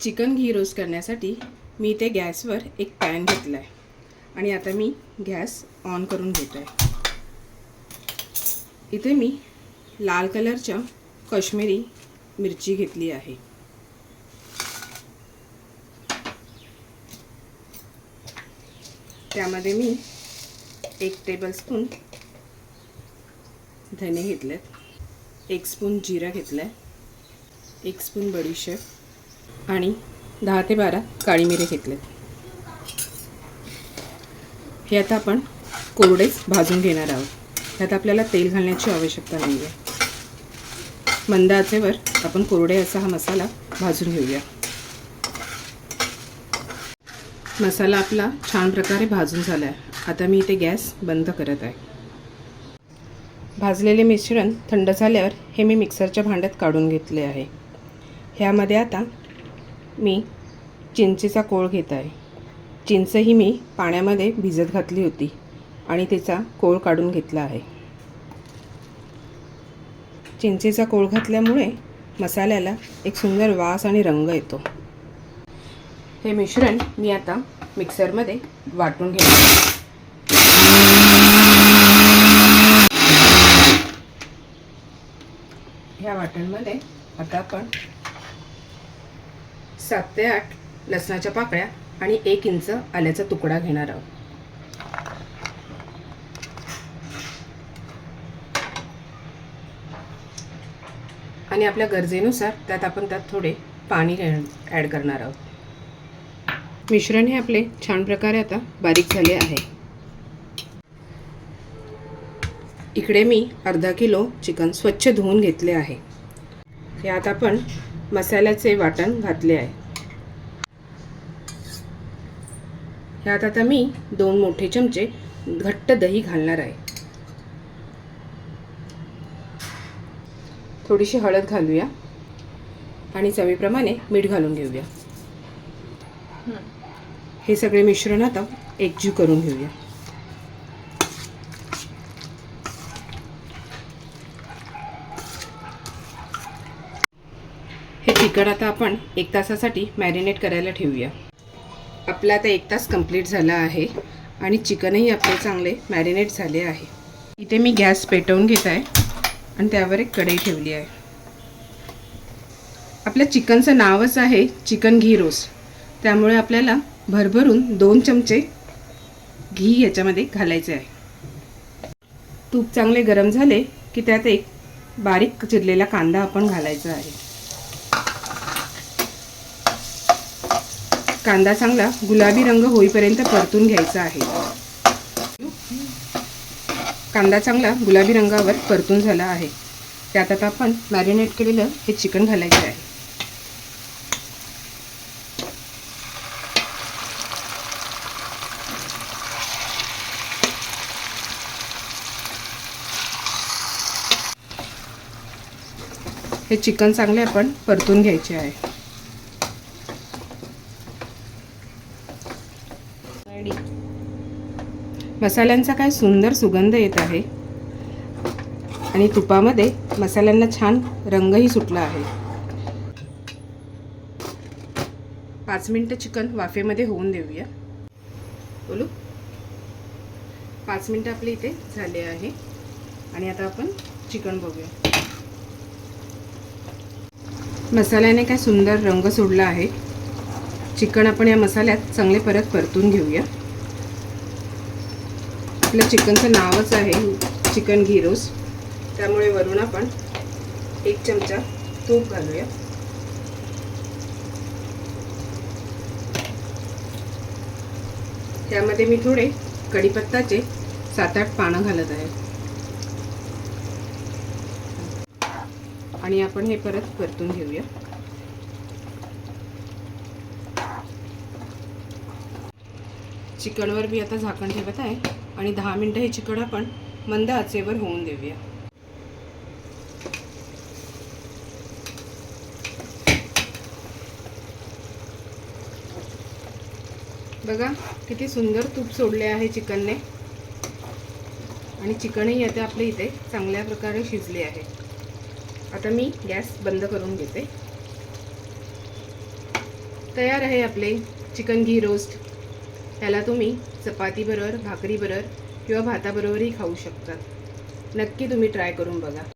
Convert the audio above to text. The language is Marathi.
चिकन घी रोस्ट करण्यासाठी मी इथे गॅसवर एक पॅन घेतला आहे आणि आता मी गॅस ऑन करून घेतो आहे. इथे मी लाल कलरच्या काश्मीरी मिरची घेतली आहे. त्यामध्ये मी 1 टेबलस्पून धने घेतलेत, 1 स्पून जिरा घेतला आहे, 1 स्पून बडीशेप आणि 10 ते 12 काळी मिरी घेतलेत. हे आता आपण कोरडेच भाजून घेणार आहोत. त्यात आपल्याला तेल घालण्याची आवश्यकता नाही आहे. मंद आचेवर आपण कोरडे असा हा मसाला भाजून घेऊया. मसाला आपला छान प्रकारे भाजून झाला आहे. आता मी इथे गॅस बंद करत आहे. भाजलेले मिश्रण थंड झाल्यावर हे मी मिक्सरच्या भांड्यात काढून घेतले आहे. ह्यामध्ये आता मी चिंचेचा कोळ घेत आहे. चिंच ही मी पाण्यामध्ये भिजत घातली होती आणि त्याचा कोळ काढून घेतला आहे. चिंचेचा कोळ घातल्यामुळे मसाल्याला एक सुंदर वास आणि रंग येतो. हे मिश्रण मी आता मिक्सरमध्ये वाटून घेतो. ह्या वाटणमध्ये आता आपण 7 ते 8 लसणाच्या पाकळ्या आणि 1 इंच आल्याचा तुकडा घेणार आहोत. आणि आपल्या गरजेनुसार त्यात थोडे पाणी ॲड करणार आहोत. मिश्रण हे आपले छान प्रकारे आता बारीक झाले आहे. इकडे मी अर्धा किलो चिकन स्वच्छ धुवून घेतले आहे. यात आपण मसाल्याचे वाटण घातले आहे. यात आता मी 2 मोठे चमचे घट्ट दही घालणार आहे. थोडीशी हळद घालूया आणि चवीप्रमाणे मीठ घालून घेऊया. हे सगळे मिश्रण आता एकजीव करून घेऊया. हे चिकन आता आपण 1 तासासाठी मॅरिनेट करायला ठेवूया. आपला आता 1 तास कंप्लीट झाला आहे आणि चिकनही आपले चांगले मॅरिनेट झाले आहे. इथे मी गॅस पेटवून घेत आहे आणि त्यावर एक कढई ठेवली आहे. आपल्या चिकनचं नावच आहे चिकन घी रोस्ट, त्यामुळे आपल्याला भरभरून 2 चमचे घी याच्यामध्ये घालायचे आहे. तूप चांगले गरम झाले की त्यात एक बारीक चिरलेला कांदा आपण घालायचा आहे. कांदा चांगला गुलाबी रंग होईपर्यंत परतून घ्यायचा आहे. कांदा चांगला गुलाबी रंगावर परतून झाला आहे. त्यात आता आपण मॅरिनेट केलेलं हे चिकन घालायचे आहे. हे चिकन चांगले आपण परतून घ्यायचे आहे. मसाल्यांचा काय सुंदर सुगंध येत आहे आणि तुपामध्ये मसाल्यांना छान रंगही सुटला आहे. 5 मिनिटं चिकन वाफेमध्ये होऊन देऊया. 5 मिनिटं आपले इथे झाले आहे आणि आता आपण चिकन बघूया. मसाल्याने काय सुंदर रंग सोडला आहे. चिकन आपण या मसाल्यात चांगले परत परतून घेऊया. आपल्या चिकनचं नावच आहे चिकन घी रोस्ट, त्यामुळे वरून आपण 1 चमचा तूप घालूया. त्यामध्ये मी थोडे कढीपत्त्याचे 7-8 पानं घालत आहे आणि आपण हे परत परतून घेऊया. चिकनवर मी आता झाकण ठेवत आहे आणि 10 मिनिटं हे चिकन आपण मंद आचेवर होऊन देऊया. बघा किती सुंदर तूप सोडले आहे चिकनने आणि चिकनही आता आपले इथे चांगल्या प्रकारे शिजले आहे. आता मी गॅस बंद करून घेते. तयार आहे आपले चिकन घी रोस्ट. त्याला तुम्ही चपातीबरोबर, भाकरीबरोबर किंवा भाताबरोबरही खाऊ शकता. नक्की तुम्ही ट्राय करून बघा.